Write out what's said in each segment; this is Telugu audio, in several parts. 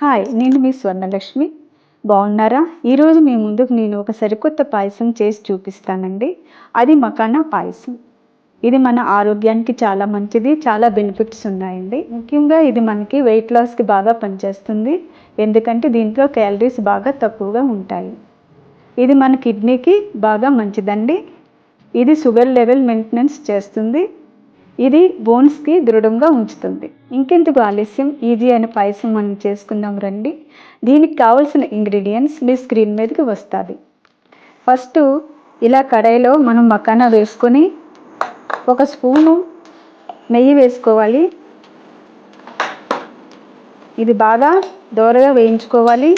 హాయ్, నేను మీ స్వర్ణలక్ష్మి. బాగున్నారా? ఈరోజు మీ ముందుకు నేను ఒక సరికొత్త పాయసం చేసి చూపిస్తానండి. అది మకానా పాయసం. ఇది మన ఆరోగ్యానికి చాలా మంచిది. చాలా బెనిఫిట్స్ ఉన్నాయండి. ముఖ్యంగా ఇది మనకి వెయిట్ లాస్కి బాగా పనిచేస్తుంది. ఎందుకంటే దీంట్లో క్యాలరీస్ బాగా తక్కువగా ఉంటాయి. ఇది మన కిడ్నీకి బాగా మంచిదండి. ఇది షుగర్ లెవెల్ మెయింటెనెన్స్ చేస్తుంది. ఇది బోన్స్కి దృఢంగా ఉంచుతుంది. ఇంకెందుకు ఆలస్యం, ఈజీ అయిన పాయసం మనం చేసుకుందాం రండి. దీనికి కావాల్సిన ఇంగ్రీడియంట్స్ మీ స్క్రీన్ మీదకి వస్తుంది. ఫస్ట్ ఇలా కడాయిలో మనం మకానా వేసుకొని ఒక స్పూను నెయ్యి వేసుకోవాలి. ఇది బాగా దోరగా వేయించుకోవాలి.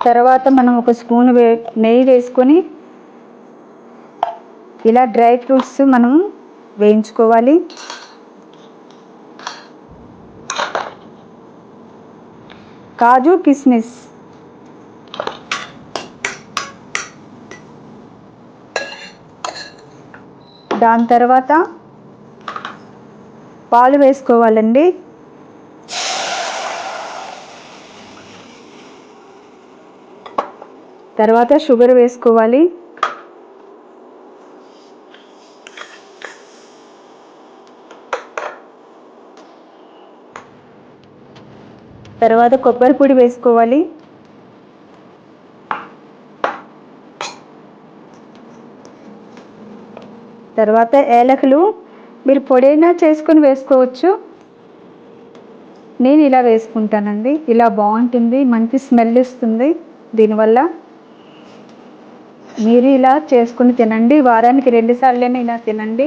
తర్వాత మనం ఒక స్పూన్ నెయ్యి వేసుకొని ఇలా డ్రై ఫ్రూట్స్ మనం వేయించుకోవాలి. కాజు, కిస్మిస్, దాని తర్వాత పాలు వేసుకోవాలండి. తర్వాత షుగర్ వేసుకోవాలి. తర్వాత కొబ్బరి పొడి వేసుకోవాలి. తర్వాత ఏలకులు మీరు పొడైనా చేసుకొని వేసుకోవచ్చు. నేను ఇలా వేసుకుంటానండి. ఇలా బాగుంటుంది, మంచి స్మెల్ ఇస్తుంది. దీనివల్ల మీరు ఇలా చేసుకుని తినండి. వారానికి 2 సార్లైనా ఇలా తినండి.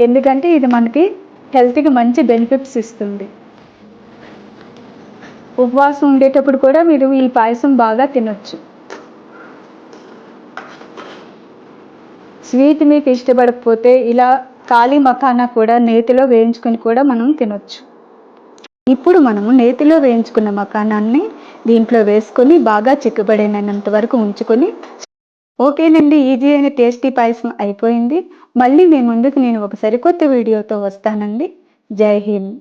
ఎందుకంటే ఇది మనకి హెల్త్కి మంచి బెనిఫిట్స్ ఇస్తుంది. ఉపవాసం ఉండేటప్పుడు కూడా మీరు ఈ పాయసం బాగా తినొచ్చు. స్వీట్ మీకు ఇష్టపడకపోతే ఇలా ఖాళీ మకానా కూడా నేతిలో వేయించుకొని కూడా మనం తినొచ్చు. ఇప్పుడు మనము నేతిలో వేయించుకున్న మకానాన్ని దీంట్లో వేసుకొని బాగా చిక్కబడినంత వరకు ఉంచుకొని, ఓకేనండి, ఈజీ అయిన టేస్టీ పాయసం అయిపోయింది. మళ్ళీ మీ ముందుకు నేను ఒక సరికొత్త వీడియోతో వస్తానండి. జై హింద్.